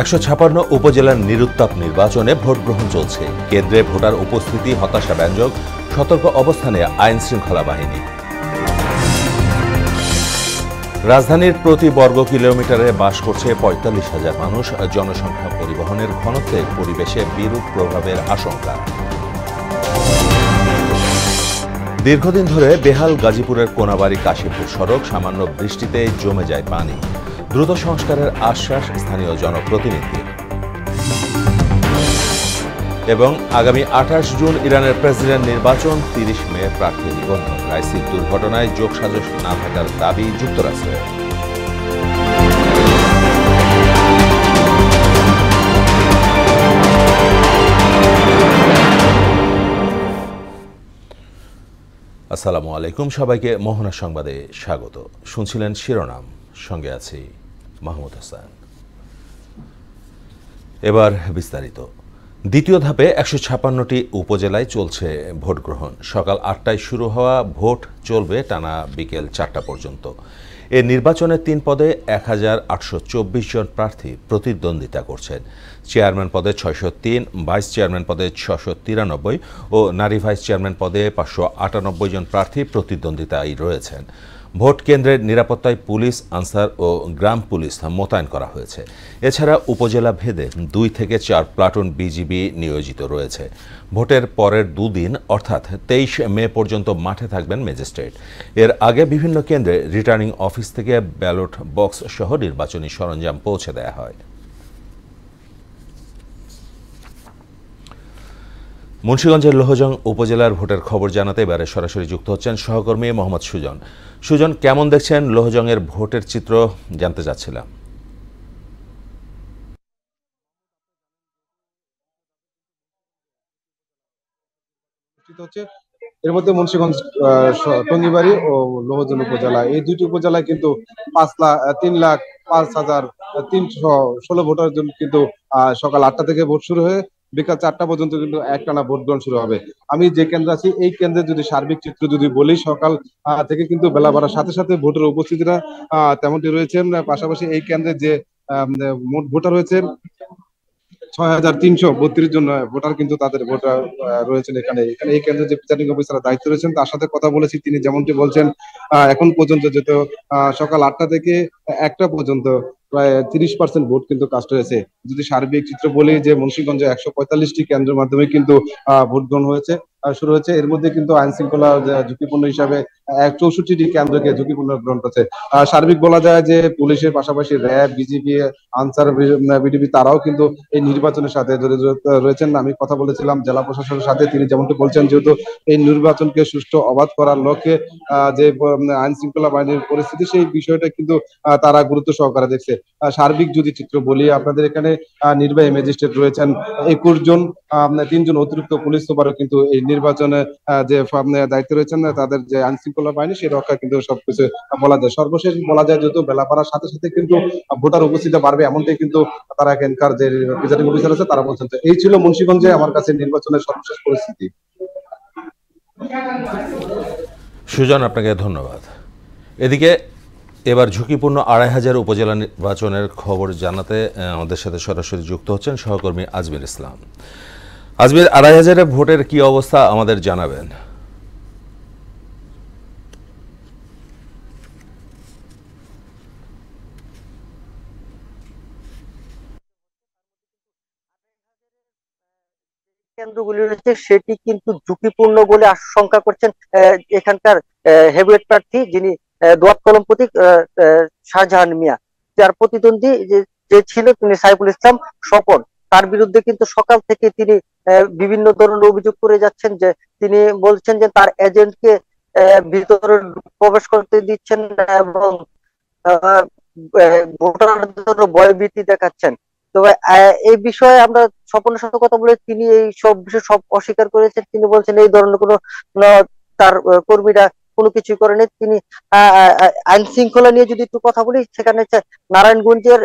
156 উপজেলার নিরুত্তাপ নির্বাচনে ভোট গ্রহণ চলছে। কেন্দ্রে ভোটার উপস্থিতি হতাশাব্যঞ্জক, সতর্ক অবস্থানে আইন শৃঙ্খলা বাহিনী। রাজধানীর প্রতি বর্গ কিলোমিটারে বাস করছে ৪৫,০০০ মানুষ। জনসংখ্যা পরিবহনের ঘনত্বে পরিবেশে বিরূপ প্রভাবের আশঙ্কা। দীর্ঘদিন ধরে বেহাল গাজীপুরের কোনাবাড়ি কাশীপুর সড়ক, সামান্য বৃষ্টিতে জমে যায় পানি। দ্রুত সংস্কারের আশ্বাস স্থানীয় জনপ্রতিনিধির। এবং আগামী ২৮ জুন ইরানের প্রেসিডেন্ট নির্বাচন, ৩০ মে প্রার্থী নিবন্ধন। রাইসির দুর্ঘটনায় যোগসাজশ না থাকার দাবি যুক্তরাষ্ট্রের। আসসালামু আলাইকুম, সবাইকে মোহনা সংবাদে স্বাগত। শুনছিলেন শিরোনাম, সঙ্গে আছি মাহমুদ হাসান। এবার বিস্তারিত। দ্বিতীয় ধাপে ১৫৬টি উপজেলায় চলছে ভোট গ্রহণ। সকাল ৮টায় শুরু হওয়া ভোট চলবে টানা বিকেল ৪টা পর্যন্ত। এ নির্বাচনে ৩ পদে ১,৮২৪ জন প্রার্থী প্রতিদ্বন্দ্বিতা করছেন। চেয়ারম্যান পদে ৬০৩, ভাইস চেয়ারম্যান পদে ৬৯৩ ও নারী ভাইস চেয়ারম্যান পদে ৫৯৮ জন প্রার্থী প্রতিদ্বন্দ্বিতায় রয়েছেন। ভোট কেন্দ্রের নিরাপত্তায় পুলিশ, আনসার ও গ্রাম পুলিশ মোতায়েন করা হয়েছে। এছাড়া উপজেলা ভেদে ২ থেকে ৪ প্লাটুন বিজিবি নিয়োজিত রয়েছে। ভোটের পরের দুদিন অর্থাৎ ২৩ মে পর্যন্ত মাঠে থাকবেন ম্যাজিস্ট্রেট। এর আগে বিভিন্ন কেন্দ্রে রিটার্নিং অফিস থেকে ব্যালট বক্স সহ নির্বাচনী সরঞ্জাম পৌঁছে দেওয়া হয়। মুন্সিগঞ্জের লোহজং উপজেলার ভোটের খবর জানাতে এবারে সরাসরি যুক্ত হচ্ছেন সহকর্মী মোহাম্মদ সুজন। সুজন, কেমন দেখছেন লোহজংয়ের ভোটের চিত্র, জানতে চাচ্ছিলাম। এর মধ্যে মুন্সিগঞ্জ, টঙ্গিবাড়ি ও লোহজং উপজেলা, এই দুইটি উপজেলায় কিন্তু ৩,৫,০৩,৩16 ভোটার জন্য কিন্তু সকাল ৮টা থেকে ভোট শুরু হয়ে বিকাল ৪টা পর্যন্ত কিন্তু একটানা ভোট গ্রহণ শুরু হবে। আমি যে কেন্দ্রে আছি, এই কেন্দ্রে যদি সার্বিক চিত্র যদি বলি, সকাল থেকে কিন্তু বেলা বাড়ার সাথে সাথে ভোটের উপস্থিতিরা তেমনটি রয়েছেন। পাশাপাশি এই কেন্দ্রে যে মোট ভোটার হয়েছে ৬,৩৩২ জন ভোটার কিন্তু তাদের ভোটার রয়েছেন এখানে। এই কেন্দ্রে যে প্রিসাইডিং অফিসার দায়িত্ব রয়েছেন, তার সাথে কথা বলেছি। তিনি যেমনটি বলছেন, এখন পর্যন্ত যেহেতু সকাল ৮টা থেকে ১টা পর্যন্ত প্রায় ৩০% ভোট কিন্তু কাস্ট হয়েছে। যদি সার্বিক চিত্র বলি, যে মুন্সিগঞ্জে ১৪৫টি কেন্দ্রের মাধ্যমে কিন্তু ভোট গ্রহণ হয়েছে, শুরু হয়েছে। এর মধ্যে কিন্তু আইন শৃঙ্খলা ঝুঁকিপূর্ণ হিসাবে ৬৪টি কেন্দ্রকে ঝুঁকিপূর্ণ গ্রহণ করছে। সার্বিক বলা যায় যে পুলিশের পাশাপাশি র্যাব, বিজিবি, আনসার, বিডিবি তারাও কিন্তু এই নির্বাচনের সাথে জড়িত রয়েছেন। আমি কথা বলেছিলাম জেলা প্রশাসনের সাথে, তিনি যেমনটি বলছেন, যেহেতু এই নির্বাচনকে সুষ্ঠু অবাধ করার লক্ষ্যে যে আইন শৃঙ্খলা বাহিনীর পরিস্থিতি, সেই বিষয়টা কিন্তু তারা গুরুত্ব সহকারে দেখছে। সার্বিক যদি চিত্র বলি, আপনাদের এখানে নির্বাহী ম্যাজিস্ট্রেট রয়েছেন ২১ জন, ৩ জন অতিরিক্ত পুলিশ সুপারও কিন্তু এই নির্বাচনে যে দায়িত্ব রয়েছেন, তাদের যে আইন শৃঙ্খলা বাহিনী, সেই রক্ষা কিন্তু সবকিছু বলা যায়। সর্বশেষ বলা যায়, যেহেতু বেলা বাড়ার সাথে সাথে কিন্তু ভোটার উপস্থিতি বাড়বে, এমনটাই কিন্তু তারা এখানকার যে প্রিসাইডিং অফিসার আছে তারা বলছেন। এই ছিল মুন্সিগঞ্জে আমার কাছে নির্বাচনের সর্বশেষ পরিস্থিতি। সুজন, আপনাকে ধন্যবাদ। এদিকে এবার ঝুঁকিপূর্ণ ২৫০০ উপজেলা নির্বাচনের খবর জানাতে আমাদের সাথে সরাসরি যুক্ত হচ্ছেন সহকর্মী আজমির ইসলাম। আজমির, ২৫০০ ভোটের কি অবস্থা আমাদের জানাবেন? কেন্দ্রগুলি রয়েছে সেটি কিন্তু ঝুঁকিপূর্ণ বলে আশঙ্কা করছেন এখানকার হেভিওয়েট প্রার্থী, যিনি দোয়াত কলম প্রতীক শাহজাহান মিয়া, যার প্রতিদ্বন্দ্বী যে ছিল তিনি সাইফুল ইসলাম স্বপন। তার বিরুদ্ধে কিন্তু সকাল থেকে তিনি বিভিন্ন ধরনের অভিযোগ করে যাচ্ছেন, যে তিনি বলছেন যে তার এজেন্টকে ভিতরে প্রবেশ করতে দিচ্ছেন না এবং ভোটারদের ভয়ভীতি দেখাচ্ছেন। তবে এই বিষয়ে আমরা স্বপনের সাথে কথা বলে তিনি এই সব বিষয় সব অস্বীকার করেছেন। তিনি বলছেন এই ধরনের কোনো তার কর্মীরা কোনো কিছু করেনি। তিনি আইন শৃঙ্খলা নিয়ে যদি একটু কথা বলি, সেখানে নারায়ণগঞ্জের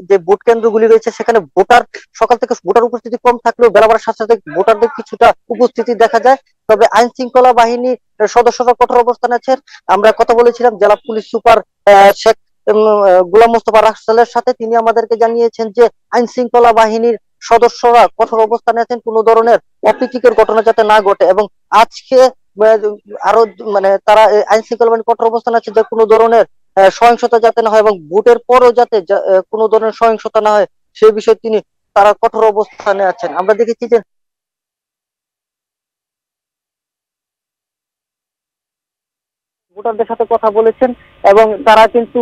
যে ভোট কেন্দ্রগুলি রয়েছে সেখানে ভোটার সকাল থেকে ভোটার উপস্থিতি কম থাকলেও বেলা বাড়ার সাথে সাথে ভোটারদের কিছুটা উপস্থিতি দেখা যায়। তবে আইন শৃঙ্খলা বাহিনী সদস্যরা কঠোর অবস্থানে আছেন। আমরা কথা বলেছিলাম জেলা পুলিশ সুপার শেখ গোলাম মোস্তফা রাসেলের সাথে তিনি আমাদেরকে জানিয়েছেন যে আইন শৃঙ্খলা বাহিনীর সদস্যরা কঠোর অবস্থানে আছেন, কোনো ধরনের অপ্রীতিকর ঘটনা যাতে না ঘটে। এবং আজকে আরো তারা আইন শৃঙ্খলা বাহিনী কঠোর অবস্থানে আছে যে কোনো ধরনের সহিংসতা যাতে না হয় এবং ভোটের পরও যাতে কোনো ধরনের সহিংসতা না হয় সেই বিষয়ে তারা কঠোর অবস্থানে আছেন। আমরা দেখেছি যে ভোটারদের সাথে কথা বলেছেন এবং তারা কিন্তু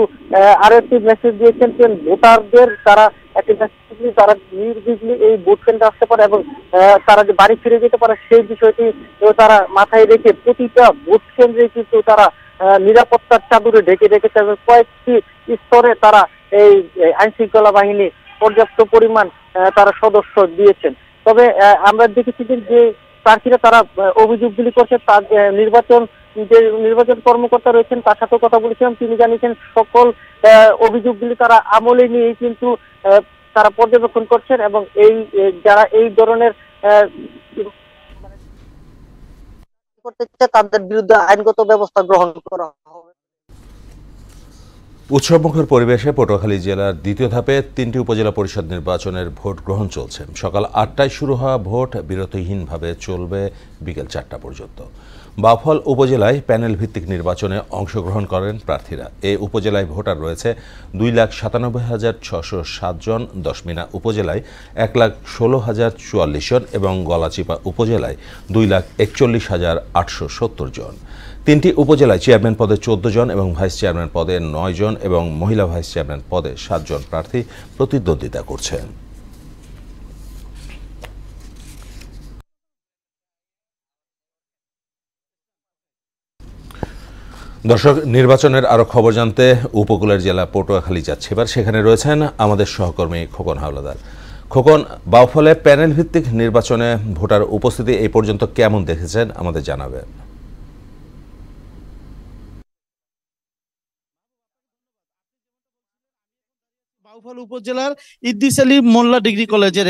আরো একটি মেসেজ দিয়েছেন যে ভোটারদের তারা একটি তারা নির্বিঘ্নে এই ভোট কেন্দ্রে আসতে পারে এবং তারা যে বাড়ি ফিরে যেতে পারে সেই বিষয়টি তারা মাথায় রেখে প্রতিটা ভোট কেন্দ্রে কিন্তু তারা নিরাপত্তার চাদরে ঢেকে রেখেছে এবং কয়েকটি স্তরে তারা এই আইন শৃঙ্খলা বাহিনী পর্যাপ্ত পরিমাণ তারা সদস্য দিয়েছেন। তবে আমরা দেখেছি যে প্রার্থীরা তারা অভিযোগগুলি করছে, তার নির্বাচন কর্মকর্তা রয়েছেন তার সাথে কথা বলেছিলাম, তিনি জানিয়েছেন সকল অভিযোগগুলি তারা আমলে নিয়ে কিন্তু তারা পর্যবেক্ষণ করছেন এবং যারা এই ধরনের করতে চায় তাদের বিরুদ্ধে আইনগত ব্যবস্থা গ্রহণ করা হবে। উৎসবমুখর পরিবেশে পটুয়াখালী জেলার দ্বিতীয় ধাপে 3টি উপজেলা পরিষদ নির্বাচনের ভোট গ্রহণ চলছে। সকাল 8টায় শুরু হওয়া ভোট বিরতিহীনভাবে চলবে বিকেল 4টা পর্যন্ত। বাউফল উপজেলায় প্যানেল ভিত্তিক নির্বাচনে অংশগ্রহণ করেন প্রার্থীরা। এই উপজেলায় ভোটার রয়েছে 2,97,607 জন, দশমিনা উপজেলায় 1,16,044 জন এবং গলাচিপা উপজেলায় 2,41,870 জন। 3টি উপজেলায় চেয়ারম্যান পদে 14 জন এবং ভাইস চেয়ারম্যান পদে 9 জন এবং মহিলা ভাইস চেয়ারম্যান পদে 7 জন প্রার্থী প্রতিদ্বন্দ্বিতা করছেন। দর্শক, নির্বাচনের আরো খবর জানতে উপকূলের জেলা পটুয়াখালী যাচ্ছে। এবার সেখানে রয়েছেন আমাদের সহকর্মী খোকন হাওলাদার। খোকন, বাউফলে প্যানেল ভিত্তিক নির্বাচনে ভোটার উপস্থিতি এই পর্যন্ত কেমন দেখেছেন আমাদের জানাবেন। বাউফল উপজেলার ইদ্রিস আলী মোল্লা ডিগ্রি কলেজের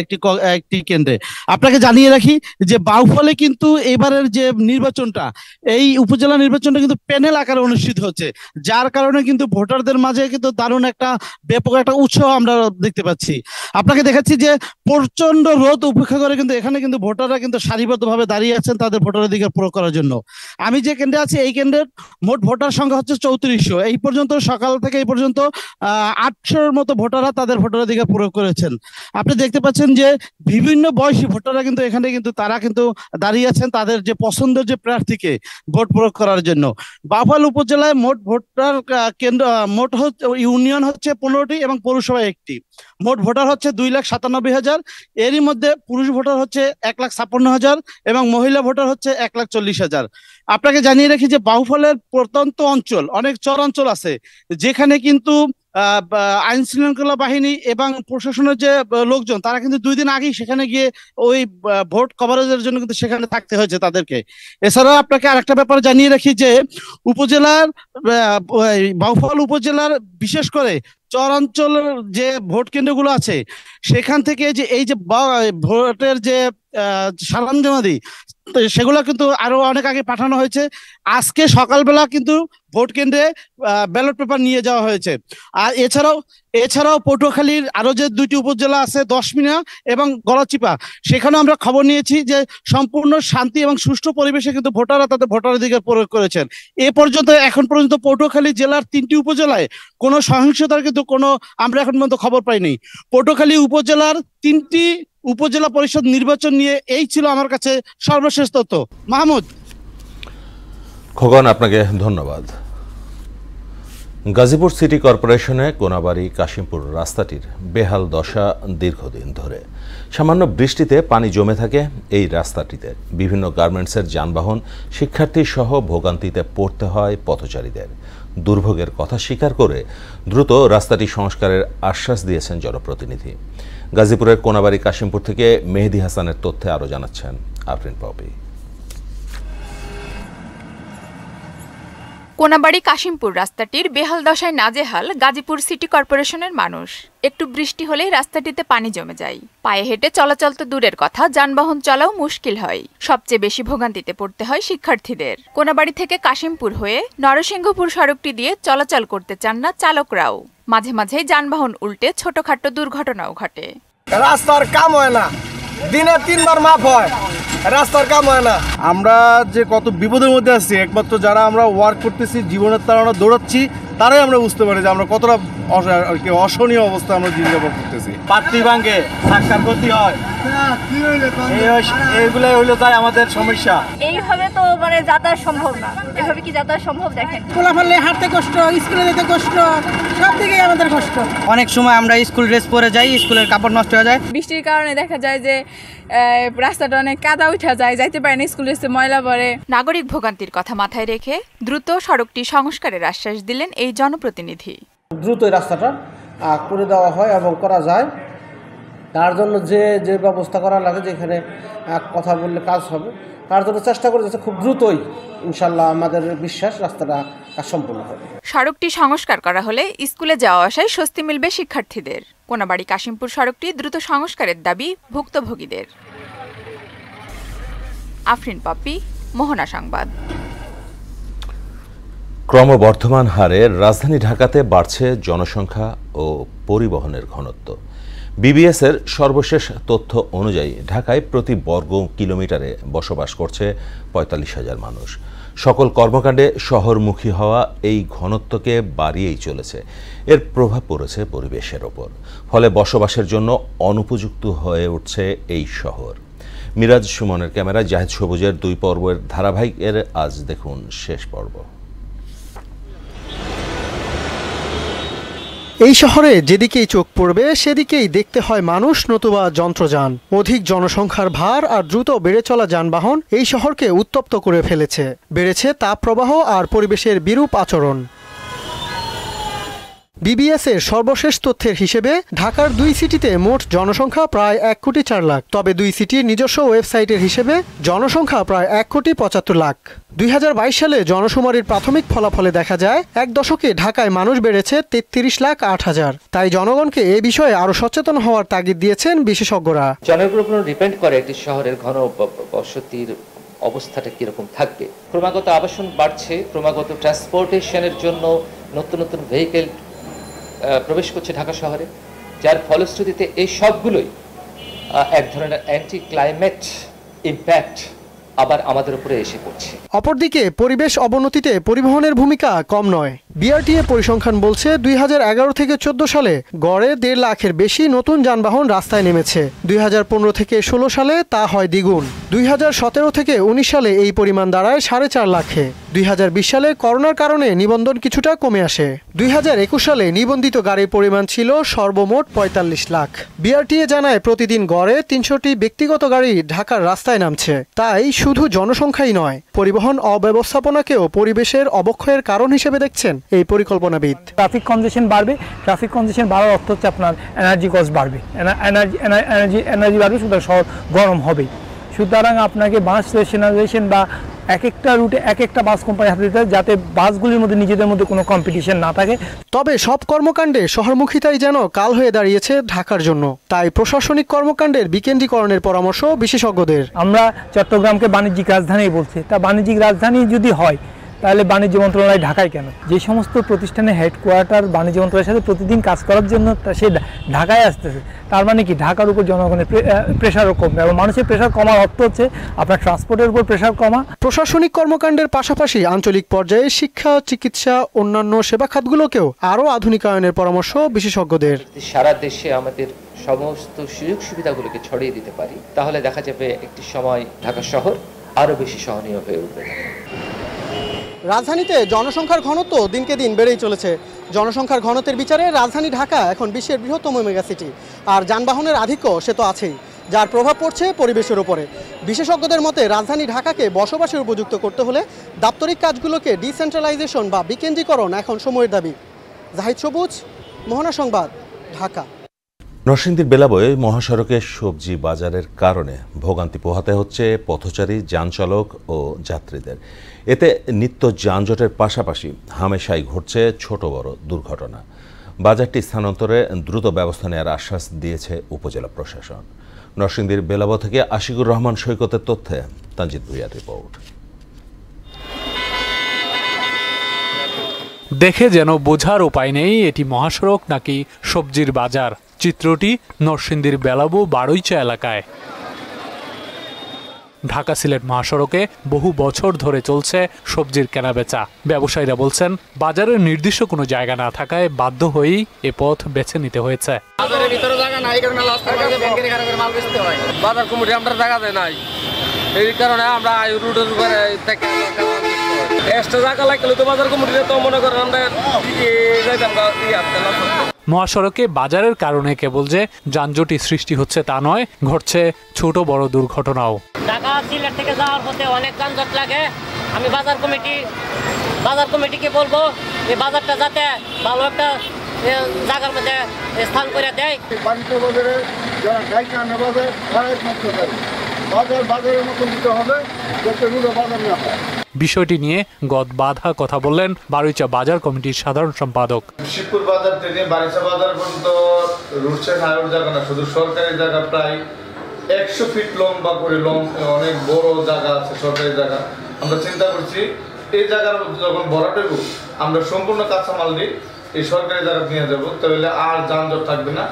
একটি কেন্দ্রে আপনাকে জানিয়ে রাখি যে বাউফলে কিন্তু এবারের যে নির্বাচনটা, এই উপজেলা নির্বাচনটা কিন্তু প্যানেল আকারে অনুষ্ঠিত হচ্ছে, যার কারণে কিন্তু ভোটারদের মাঝে কিন্তু দারুণ একটা ব্যাপক একটা উৎসাহ আমরা দেখতে পাচ্ছি। আপনাকে দেখাচ্ছি যে প্রচন্ড রোদ উপেক্ষা করে কিন্তু এখানে কিন্তু ভোটাররা কিন্তু সারিবদ্ধভাবে দাঁড়িয়ে আছেন তাদের ভোটাধিকার প্রয়োগ করার জন্য। আমি যে কেন্দ্রে আছি এই কেন্দ্রের মোট ভোটার সংখ্যা হচ্ছে 3400। এই পর্যন্ত সকাল থেকে এই পর্যন্ত 800-র মতো ভোটাররা তাদের ভোটাধিকার প্রয়োগ করেছেন। আপনি দেখতে পাচ্ছেন যে বিভিন্ন বয়সী ভোটাররা কিন্তু এখানে কিন্তু তারা কিন্তু দাঁড়িয়ে আছেন তাদের যে পছন্দের যে প্রার্থীকে ভোট প্রয়োগ করার জন্য। বাউফল উপজেলায় মোট ভোটার কেন্দ্র মোট ইউনিয়ন হচ্ছে 15টি এবং পৌরসভা 1টি। মোট ভোটার হচ্ছে 2,97,000। এরই মধ্যে পুরুষ ভোটার হচ্ছে 1,56,000 এবং মহিলা ভোটার হচ্ছে 1,40,000। আপনাকে জানিয়ে রাখি যে বাউফলের প্রত্যন্ত অঞ্চল অনেক চর অঞ্চল আছে যেখানে কিন্তু আইন শৃঙ্খলা বাহিনী এবং প্রশাসনের যে লোকজন তারা কিন্তু 2 দিন আগেই সেখানে গিয়ে ওই ভোট কভারেজের জন্য কিন্তু সেখানে থাকতে হয়েছে তাদেরকে। এছাড়া আপনাকে আরেকটা ব্যাপার জানিয়ে রাখি যে উপজেলার বাউফল উপজেলার বিশেষ করে চরাঞ্চলের যে ভোট কেন্দ্রগুলো আছে সেখান থেকে যে এই যে ভোটের যে সরঞ্জামাদি সেগুলো কিন্তু আরো অনেক আগে পাঠানো হয়েছে। আজকে সকালবেলা কিন্তু ভোট কেন্দ্রে ব্যালট পেপার নিয়ে যাওয়া হয়েছে। আর এছাড়াও পটুয়াখালীর আরো যে 2টি উপজেলা আছে দশমিনা এবং গলাচিপা, সেখানেও আমরা খবর নিয়েছি যে সম্পূর্ণ শান্তি এবং সুষ্ঠু পরিবেশে কিন্তু ভোটাররা তাদের ভোটাধিকার প্রয়োগ করেছেন। এখন পর্যন্ত পটুয়াখালী জেলার 3টি উপজেলায় কোনো সহিংসতার কিন্তু আমরা এখন পর্যন্ত খবর পাইনি। পটুয়াখালী উপজেলার 3টি উপজেলা পরিষদ নির্বাচন নিয়ে এই ছিল আমার কাছে সর্বশেষ তথ্য। মাহমুদ। খোকন, আপনাকে ধন্যবাদ। গাজীপুর সিটি কর্পোরেশনে কোনাবাড়ি কাশিমপুর রাস্তাটির বেহাল দশা দীর্ঘদিন ধরে। সামান্য বৃষ্টিতে পানি জমে থাকে এই রাস্তাটিতে। বিভিন্ন গার্মেন্টসের যানবাহন, শিক্ষার্থী সহ ভোগান্তিতে পড়তে হয় পথচারীদের। দুর্ভোগের কথা স্বীকার করে দ্রুত রাস্তাটি সংস্কারের আশ্বাস দিয়েছেন জনপ্রতিনিধি। গাজীপুরের কোনাবাড়ি কাশিমপুর থেকে মেহেদি হাসানের তথ্যে আরো জানাচ্ছেন আফরিন পপি। কোনাবাড়ি কাশিমপুর রাস্তাটির বেহাল দশায় নাজেহাল গাজীপুর সিটি কর্পোরেশনের মানুষ। একটু বৃষ্টি হলেই রাস্তাটিতে পানি জমে যায়। পায়ে হেঁটে চলাচল তো দূরের কথা, যানবাহন চলাও মুশকিল হয়। সবচেয়ে বেশি ভোগান্তিতে পড়তে হয় শিক্ষার্থীদের। কোনাবাড়ি থেকে কাশিমপুর হয়ে নরসিংহপুর সড়কটি দিয়ে চলাচল করতে চান না চালকরাও। মাঝে মাঝেই যানবাহন উল্টে ছোটখাটো দুর্ঘটনাও ঘটে। রাস্তার কাম হয় না, দিনে 3 বার মাপ হয়, রাস্তার কাম হয় না। আমরা যে কত বিপদের মধ্যে আছি একমাত্র যারা আমরা ওয়ার্ক করতেছি, জীবনের তারা আমরা দৌড়াচ্ছি, তারাই আমরা বুঝতে পারি যে আমরা কতটা অসহনীয় অবস্থা আমরা জীবনযাপন করতেছি। পাত্তি ভাঙে, সাক্ষার ক্ষতি হয়, এইগুলাই হইলো তাই আমাদের সমস্যা। এইভাবে তো মানে যাতায়াত সম্ভব না। এভাবে কি যাতায়াত সম্ভব? দেখেন পোলাপালে হাঁটতে কষ্ট, স্কুলে যেতে কষ্ট, সব দিকেই আমাদের কষ্ট। অনেক সময় আমরা স্কুল ড্রেস পরে যাই, স্কুলের কাপড় নষ্ট হয়ে যায়। বৃষ্টির কারণে দেখা যায় যে রাস্তাটা অনেক কাদা উঠে যায়, যাইতে পারে না, স্কুল ড্রেসে ময়লা পড়ে। নাগরিক ভোগান্তির কথা মাথায় রেখে দ্রুত সড়কটি সংস্কারের আশ্বাস দিলেন এই জনপ্রতিনিধি। দ্রুত এই রাস্তাটা করে দেওয়া হয় এবং করা যায়, তার জন্য যে ব্যবস্থা করা লাগে, যেখানে কথা বললে কাজ হবে, তার জন্য চেষ্টা করে যাচ্ছে খুব দ্রুতই ইনশাল্লাহ আমাদের বিশ্বাস রাস্তাটা কাজ সম্পূর্ণ হবে। সড়কটি সংস্কার করা হলে স্কুলে যাওয়া আসায় স্বস্তি মিলবে শিক্ষার্থীদের। কোনাবাড়ি কাশিমপুর সড়কটি দ্রুত সংস্কারের দাবি ভুক্তভোগীদের। আফরিন পপি, মোহনা সংবাদ। ক্রমবর্ধমান হারে রাজধানী ঢাকাতে বাড়ছে জনসংখ্যা ও পরিবহনের ঘনত্ব। বিবিএসের সর্বশেষ তথ্য অনুযায়ী ঢাকায় প্রতি বর্গ কিলোমিটারে বসবাস করছে ৪৫,০০০ মানুষ। সকল কর্মকাণ্ডে শহরমুখী হওয়া এই ঘনত্বকে বাড়িয়েই চলেছে। এর প্রভাব পড়েছে পরিবেশের ওপর, ফলে বসবাসের জন্য অনুপযুক্ত হয়ে উঠছে এই শহর। মিরাজ সুমনের ক্যামেরায় জাহিদ সবুজের 2 পর্বের ধারাবাহিকের আজ দেখুন শেষ পর্ব। এই শহরে যেদিকেই চোখ পড়বে সেদিকেই দেখতে হয় মানুষ নতুবা যন্ত্রযান। অধিক জনসংখ্যার ভার আর দ্রুত বেড়ে চলা যানবাহন এই শহরকে উত্তপ্ত করে ফেলেছে। বেড়েছে তাপপ্রবাহ আর পরিবেশের বিরূপ আচরণ। বিবিএসের সর্বশেষ তথ্যের হিসেবে ঢাকার 2 সিটিতে মোট জনসংখ্যা প্রায় 1,04,00,000। তবে 2 সিটির নিজস্ব ওয়েবসাইটের হিসেবে জনসংখ্যা প্রায় 1,75,00,000। 2022 সালে জনশুমারির প্রাথমিক ফলাফলে দেখা যায় 1 দশকে ঢাকায় মানুষ বেড়েছে 33,08,000। তাই জনগণকে এ বিষয়ে আরো সচেতন হওয়ার তাগিদ দিয়েছেন বিশেষজ্ঞরা। জনগণের উপর ডিপেন্ড করে একটি শহরের ঘন বসতির অবস্থাটা কিরকম থাকবে। ক্রমাগত আবাসন বাড়ছে, ক্রমাগত ট্রান্সপোর্টেশনের জন্য নতুন নতুন ভেহিকেল প্রবেশ করছে ঢাকা শহরে, যার ফলশ্রুতিতে এই সবগুলোই এক ধরনের অ্যান্টি ক্লাইমেট ইম্প্যাক্ট আবার আমাদের উপরে এসে পড়ছে। অপরদিকে পরিবেশ অবনতিতে পরিবহনের ভূমিকা কম নয়। বিআরটিএ পরিসংখ্যান বলছে 2011 থেকে 14 সালে গড়ে 1.5 লাখের বেশি নতুন যানবাহন রাস্তায় নেমেছে। 2015 থেকে 16 সালে তা হয় দ্বিগুণ। 2017 থেকে 19 সালে এই পরিমাণ দাঁড়ায় 4.5 লাখে। 2020 সালে করোনার কারণে নিবন্ধন কিছুটা কমে আসে। 2021 সালে নিবন্ধিত গাড়ির পরিমাণ ছিল সর্বমোট 45 লাখ। বিআরটিএ জানায় প্রতিদিন গড়ে 300টি ব্যক্তিগত গাড়ি ঢাকার রাস্তায় নামছে। তাই শুধু জনসংখ্যাই নয়, পরিবহন অব্যবস্থাপনাকেও পরিবেশের অবক্ষয়ের কারণ হিসেবে দেখছেন এই পরিকল্পনাবিদ। ট্রাফিক কনজেশন বাড়বে, ট্রাফিক কনজেশন বাড়ার অর্থ হচ্ছে আপনার এনার্জি কস্ট বাড়বে, এনার্জি বাড়বে, সুতরাং শহর গরম হবে। সুতরাং আপনাকে বাস রেশনালাইজেশন বা এক একটা রুটে এক একটা বাস কোম্পানি হাতে দিতে, যাতে বাসগুলির মধ্যে নিজেদের মধ্যে কোনো কম্পিটিশন না থাকে। তবে সব কর্মকাণ্ডে শহরমুখিতাই যেন কাল হয়ে দাঁড়িয়েছে ঢাকার জন্য। তাই প্রশাসনিক কর্মকাণ্ডের বিকেন্দ্রীকরণের পরামর্শ বিশেষজ্ঞদের। আমরা চট্টগ্রামকে বাণিজ্যিক রাজধানী বলছি, তা বাণিজ্যিক রাজধানী যদি হয় তাহলে বাণিজ্য মন্ত্রণালয় ঢাকায় কেন? যে সমস্ত প্রতিষ্ঠানের হেডকোয়ার্টার বাণিজ্য মন্ত্রণালয়ের সাথে প্রতিদিন কাজ করার জন্য সে ঢাকায় আসতেছে, তার মানে কি ঢাকার উপর জনগণের প্রেশারও কমবে, এবং মানুষের প্রেশার কমার অর্থ হচ্ছে আপনার ট্রান্সপোর্টের উপর প্রেশার কমা। প্রশাসনিক কর্মকাণ্ডের পাশাপাশি আঞ্চলিক পর্যায়ে শিক্ষা, চিকিৎসা, অন্যান্য সেবা খাতগুলোকেও আরও আধুনিকায়নের পরামর্শ বিশেষজ্ঞদের। সারা দেশে আমাদের সমস্ত সুযোগ সুবিধাগুলোকে ছড়িয়ে দিতে পারি, তাহলে দেখা যাবে একটি সময় ঢাকা শহর আরও বেশি সহনীয় হয়ে উঠবে। রাজধানীতে জনসংখ্যার ঘনত্ব দিনকে দিন বেড়েই চলেছে। জনসংখ্যার ঘনত্বের বিচারে রাজধানী ঢাকা এখন বিশ্বের বৃহত্তম মেগাসিটি। আর যানবাহনের আধিক্য সে তো আছেই, যার প্রভাব পড়ছে পরিবেশের উপরে। বিশেষজ্ঞদের মতে রাজধানী ঢাকাকে বসবাসের উপযুক্ত করতে হলে দাপ্তরিক কাজগুলোকে ডিসেন্ট্রালাইজেশন বা বিকেন্দ্রীকরণ এখন সময়ের দাবি। জাহিদ সবুজ, মোহনা সংবাদ, ঢাকা। নরসিংদীর বেলাবয়ে মহাসড়কে সবজি বাজারের কারণে ভোগান্তি পোহাতে হচ্ছে পথচারী, যানচালক ও যাত্রীদের। এতে নিত্য যানজটের পাশাপাশি হামেশাই ঘটছে ছোট বড় দুর্ঘটনা। বাজারটি স্থানান্তরে দ্রুত ব্যবস্থা নেওয়ার আশ্বাস দিয়েছে উপজেলা প্রশাসন। নরসিংদীর বেলাবো থেকে আশিকুর রহমান সৈকতের তথ্যে তানজিদ ভুঁইয়ার রিপোর্ট। দেখে যেন বোঝার উপায় নেই এটি মহাসড়ক নাকি সবজির বাজার। চিত্রটি নরসিংদীর বেলাবো বাড়ইচা এলাকায়। ঢাকা সিলেট মহাসড়কে বহু বছর ধরে চলছে সবজির কেনাবেচা। ব্যবসায়ীরা বলছেন বাজারের নির্দিষ্ট কোনো জায়গা না থাকায় বাধ্য হয়েই এ পথ বেছে নিতে হয়েছে। বাজারের ভিতরে জায়গা নাই, কারণে রাস্তার মাঝে ব্যাংকের কারণে মাল বেচতে হয়। বাজার কমিটি আমরা জায়গা দেয় নাই, এই কারণে আমরা রুটের উপরে থেকে এক্সট্রা জায়গা লাগলে তো বাজার কমিটি তো মনে করেন আমরা মহাসড়কে বাজারের কারণে কেবল যে যানজটই সৃষ্টি হচ্ছে তা নয়, ঘটছে ছোট বড় দুর্ঘটনাও। ঢাকা সিলেট থেকে যাওয়ার পথে অনেক যানজট লাগে। আমি বাজার কমিটিকে বলবো এই বাজারটা যাতে ভালো একটা জায়গার মধ্যে স্থান করে দেয়। বিষয়টি নিয়ে গত বাধা কথা বললেন বাড়ইচা বাজার কমিটির সাধারণ সম্পাদক। শিবপুর বাজার থেকে বাড়িচা বাজার পর্যন্ত রুটসের হাইওয়ে জায়গা না, শুধু সরকারি জায়গা প্রায় 100 ফিট লম্বা করে অনেক বড় জায়গা আছে, সরকারি জায়গা। আমরা চিন্তা করছি এই জায়গার যখন ভরাট হইব আমরা সম্পূর্ণ কাঁচামাল নিয়ে এই সরকারি জায়গা নিয়ে যাবো, তাহলে আর যানজট থাকবে না।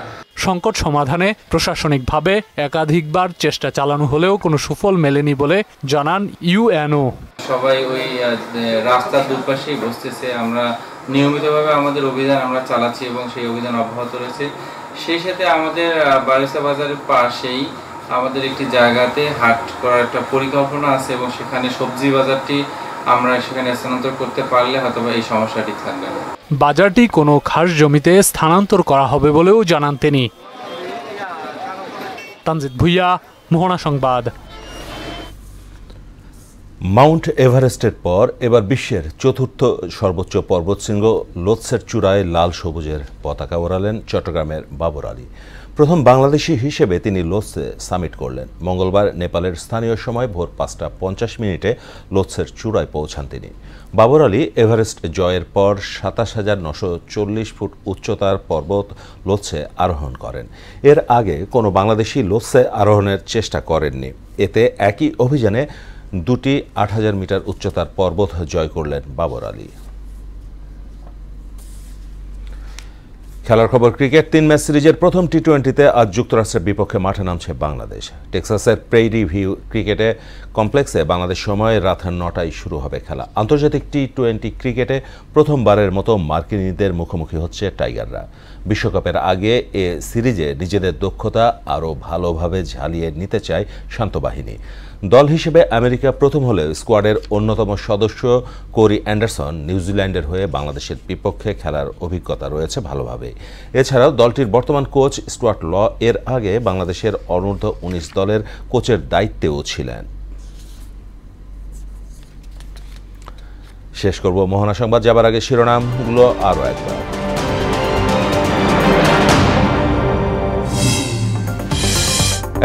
সংকট সমাধানে প্রশাসনিকভাবে একাধিকবার চেষ্টা চালানো হলেও কোনো সুফল মেলেনি বলে জানান ইউএনও। সবাই ওই রাস্তার দুপাশেই বসতেছে। আমরা নিয়মিতভাবে আমাদের অভিযান আমরা চালাচ্ছি এবং সেই অভিযান অব্যাহত রয়েছে। সেই সাথে আমাদের বাড়িচা বাজারের পাশেই আমাদের একটি জায়গাতে হাট করার একটা পরিকল্পনা আছে এবং সেখানে সবজি বাজারটি আমরা সেখানে স্থানান্তর করতে পারলে হয়তো এই সমস্যাটি থাকবে না। বাজারটি কোনো খাস জমিতে স্থানান্তর করা হবে বলেও জানান তিনি। তানজিদ ভুইয়া, মোহনা সংবাদ। মাউন্ট এভারেস্টের পর এবার বিশ্বের চতুর্থ সর্বোচ্চ পর্বতশৃঙ্গ লোৎসের চূড়ায় লাল সবুজের পতাকা ওড়ালেন চট্টগ্রামের বাবর আলী। প্রথম বাংলাদেশি হিসেবে তিনি লোৎসে সামিট করলেন। মঙ্গলবার নেপালের স্থানীয় সময় ভোর 5:50 লোৎসের চূড়ায় পৌঁছান তিনি। বাবর আলী এভারেস্ট জয়ের পর 27,940 ফুট উচ্চতার পর্বত লোৎসে আরোহণ করেন। এর আগে কোনো বাংলাদেশি লোৎসে আরোহণের চেষ্টা করেননি। এতে একই অভিযানে দুটি 8,000 মিটার উচ্চতার পর্বত জয় করলেন বাবর আলী। খেলার খবর ক্রিকেট। 3 ম্যাচ সিরিজের প্রথম টি-20তে আজ যুক্তরাষ্ট্রের বিপক্ষে মাঠে নামছে বাংলাদেশ। টেক্সাসের প্রেইরি ভিউ ক্রিকেটে কমপ্লেক্সে বাংলাদেশ সময় রাত 9টায় শুরু হবে খেলা। আন্তর্জাতিক টি-20 ক্রিকেটে প্রথমবারের মতো মার্কিনীদের মুখোমুখি হচ্ছে টাইগাররা। বিশ্বকাপের আগে এ সিরিজে নিজেদের দক্ষতা আরও ভালোভাবে ঝালিয়ে নিতে চায় শান্তবাহিনী। দল হিসেবে আমেরিকা প্রথম হলেও স্কোয়াডের অন্যতম সদস্য কোরি অ্যান্ডারসন নিউজিল্যান্ডের হয়ে বাংলাদেশের বিপক্ষে খেলার অভিজ্ঞতা রয়েছে ভালোভাবে। এছাড়াও দলটির বর্তমান কোচ স্টুয়ার্ট ল এর আগে বাংলাদেশের অনূর্ধ্ব-19 দলের কোচের দায়িত্বেও ছিলেন। শেষ করব মোহনা সংবাদ যাবার আগে শিরোনামগুলো আরও একবার।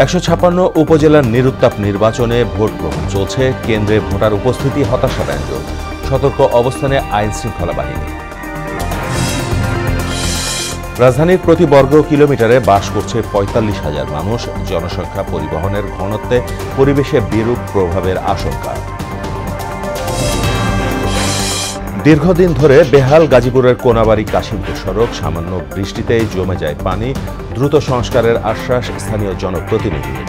156 উপজেলার নিরুত্তাপ নির্বাচনে ভোট গ্রহণ চলছে। কেন্দ্রে ভোটার উপস্থিতি হতাশাব্যঞ্জক। সতর্ক অবস্থানে আইন শৃঙ্খলা বাহিনী। রাজধানীর প্রতি বর্গ কিলোমিটারে বাস করছে 45,000 মানুষ। জনসংখ্যা পরিবহনের ঘনত্বে পরিবেশে বিরূপ প্রভাবের আশঙ্কা। দীর্ঘদিন ধরে বেহাল গাজীপুরের কোনাবাড়ি কাশিমপুর সড়ক। সামান্য বৃষ্টিতেই জমে যায় পানি। দ্রুত সংস্কারের আশ্বাস স্থানীয় জনপ্রতিনিধিদের।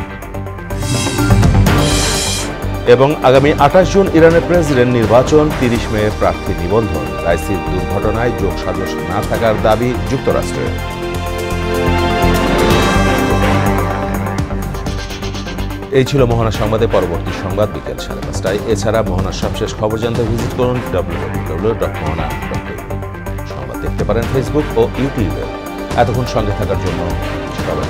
এবং আগামী 28 জুন ইরানের প্রেসিডেন্ট নির্বাচন। 30 মে প্রার্থী নিবন্ধন। রাইসির দুর্ঘটনায় যোগসাজশ না থাকার দাবি যুক্তরাষ্ট্রের। এই ছিল মোহনা সংবাদে। পরবর্তী সংবাদ বিকেল 5:30টায়। এছাড়া মোহনার সবশেষ খবর জানতে ভিজিট করুন www.mohana.in। সংবাদ দেখতে পারেন ফেসবুক ও ইউটিউবে। এতক্ষণ সঙ্গে থাকার জন্য সবাই